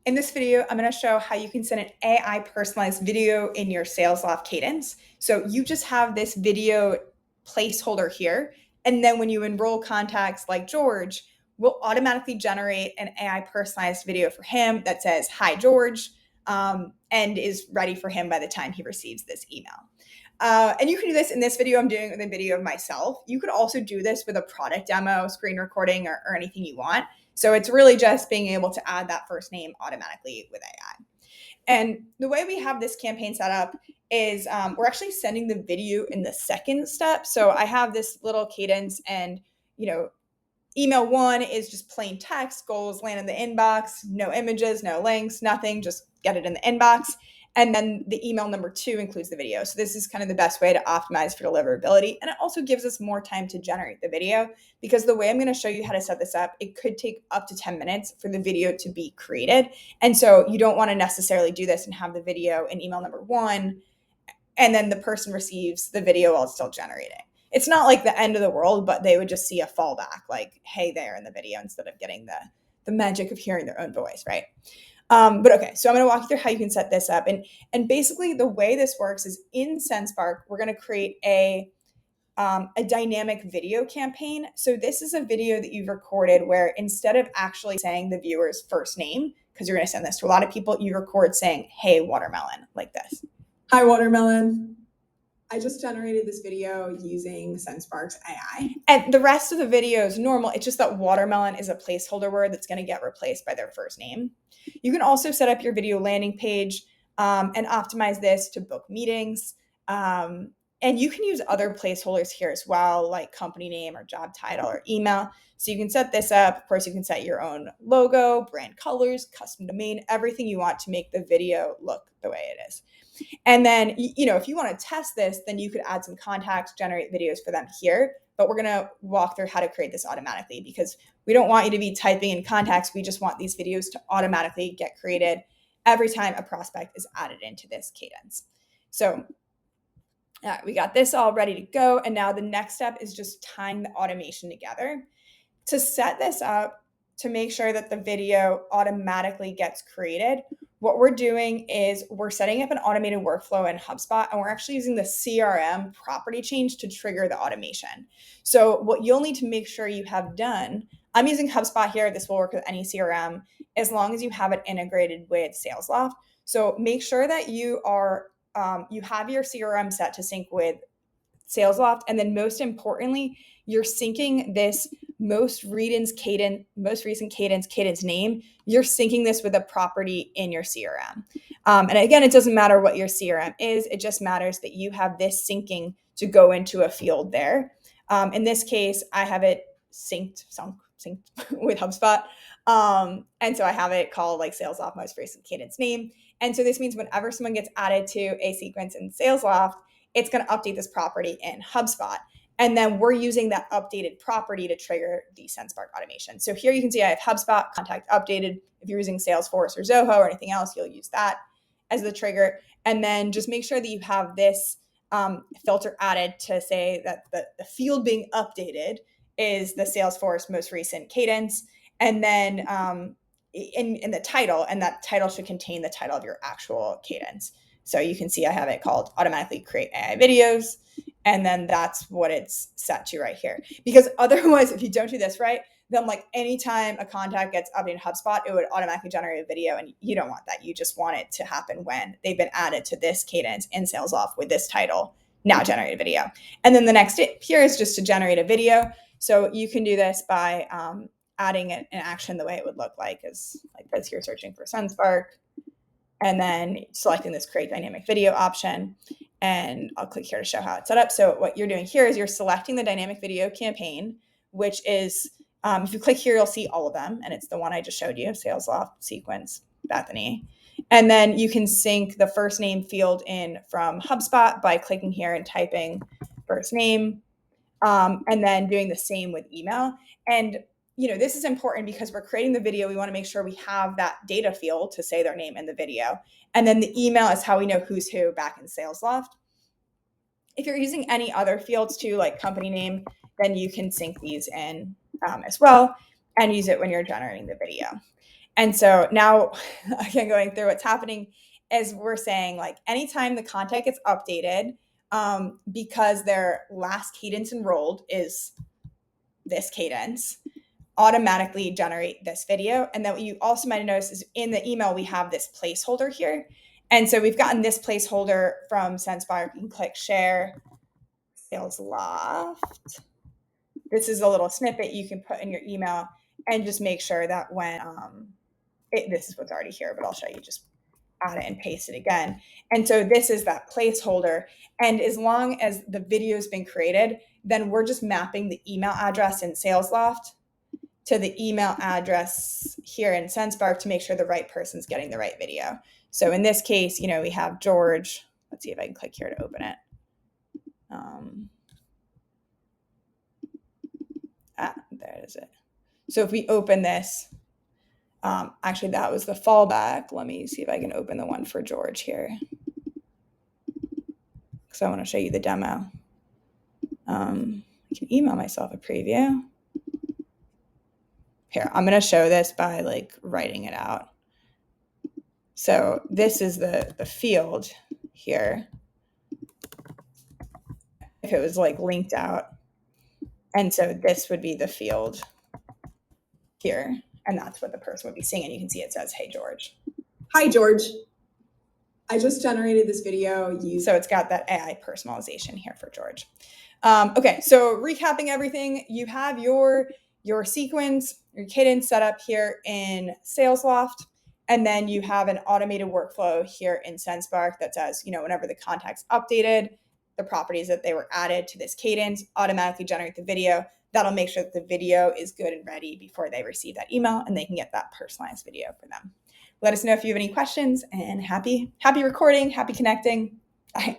In this video, I'm going to show how you can send an AI personalized video in your Salesloft cadence. So you just have this video placeholder here. And then when you enroll contacts like George, we'll automatically generate an AI personalized video for him that says, "Hi, George," and is ready for him by the time he receives this email. And you can do this in this video. I'm doing with a video of myself. You could also do this with a product demo, screen recording, or anything you want. So it's really just being able to add that first name automatically with AI. And the way we have this campaign set up is we're actually sending the video in the second step. So I have this little cadence, and email 1 is just plain text, goals land in the inbox, no images, no links, nothing, just get it in the inbox. And then the email number 2 includes the video. So this is kind of the best way to optimize for deliverability. And it also gives us more time to generate the video, because the way I'm going to show you how to set this up, it could take up to 10 minutes for the video to be created. And so you don't want to necessarily do this and have the video in email number 1, and then the person receives the video while it's still generating. It's not like the end of the world, but they would just see a fallback, like, "Hey there," in the video, instead of getting the magic of hearing their own voice, right? But okay, so I'm going to walk you through how you can set this up. And basically the way this works is in Sendspark, we're going to create a dynamic video campaign. So this is a video that you've recorded where instead of actually saying the viewer's first name, because you're going to send this to a lot of people, you record saying, "Hey, watermelon," like this. "Hi, watermelon. I just generated this video using Sendspark's AI." And the rest of the video is normal. It's just that watermelon is a placeholder word that's going to get replaced by their first name. You can also set up your video landing page and optimize this to book meetings. And you can use other placeholders here as well, like company name or job title or email. So you can set this up. Of course, you can set your own logo, brand colors, custom domain, everything you want to make the video look the way it is. And then, if you want to test this, then you could add some contacts, generate videos for them here. But we're going to walk through how to create this automatically, because we don't want you to be typing in contacts. We just want these videos to automatically get created every time a prospect is added into this cadence. So we got this all ready to go. And now the next step is just tying the automation together. To set this up, to make sure that the video automatically gets created, what we're doing is we're setting up an automated workflow in HubSpot, and we're actually using the CRM property change to trigger the automation. So what you'll need to make sure you have done, I'm using HubSpot here. This will work with any CRM as long as you have it integrated with Salesloft. So make sure that you have your CRM set to sync with Salesloft, and then most importantly, you're syncing this most recent cadence name. You're syncing this with a property in your CRM. And again, it doesn't matter what your CRM is. It just matters that you have this syncing to go into a field there. In this case, I have it synced with HubSpot. And so I have it called like Salesloft most recent cadence name. And so this means whenever someone gets added to a sequence in Salesloft, it's going to update this property in HubSpot. And then we're using that updated property to trigger the Sendspark automation. So here you can see I have HubSpot contact updated. If you're using Salesforce or Zoho or anything else, you'll use that as the trigger. And then just make sure that you have this filter added to say that the field being updated is the Salesforce most recent cadence. And then in the title, and that title should contain the title of your actual cadence. So you can see I have it called automatically create AI videos. And then that's what it's set to right here. Because otherwise, if you don't do this right, then like anytime a contact gets updated in HubSpot, it would automatically generate a video. And you don't want that. You just want it to happen when they've been added to this cadence in Salesloft with this title, now generate a video. And then the next step here is just to generate a video. So you can do this by adding an action the way it would look like is like this. You're searching for Sendspark, and then selecting this create dynamic video option. And I'll click here to show how it's set up. So what you're doing here is you're selecting the dynamic video campaign, which is, if you click here, you'll see all of them. And it's the one I just showed you, Salesloft, Sequence, Bethany. And then you can sync the first name field in from HubSpot by clicking here and typing first name, and then doing the same with email. And this is important because we're creating the video. We want to make sure we have that data field to say their name in the video. And then the email is how we know who's who back in Salesloft. If you're using any other fields too, like company name, then you can sync these in as well and use it when you're generating the video. And so now, again, going through what's happening is we're saying like anytime the content gets updated, because their last cadence enrolled is this cadence, automatically generate this video. And then what you also might notice is in the email, we have this placeholder here. And so we've gotten this placeholder from Sendspark. You can click share Salesloft. This is a little snippet you can put in your email and just make sure that when this is what's already here, but I'll show you, just add it and paste it again. And so this is that placeholder. And as long as the video's been created, then we're just mapping the email address in Salesloft to the email address here in Sendspark to make sure the right person's getting the right video. So in this case, we have George. Let's see if I can click here to open it. There is it. So if we open this, actually that was the fallback. Let me see if I can open the one for George here, because I want to show you the demo. I can email myself a preview. Here, I'm going to show this by like writing it out. So this is the field here. If it was like linked out. And so this would be the field here. And that's what the person would be seeing. And you can see it says, "Hey, George." Hi, George. I just generated this video. So it's got that AI personalization here for George. Okay, so recapping everything, you have your sequence, your cadence set up here in Salesloft, and then you have an automated workflow here in Sendspark that says, whenever the contact's updated, the properties that they were added to this cadence automatically generate the video. That'll make sure that the video is good and ready before they receive that email, and they can get that personalized video for them. Let us know if you have any questions, and happy recording, happy connecting. Bye.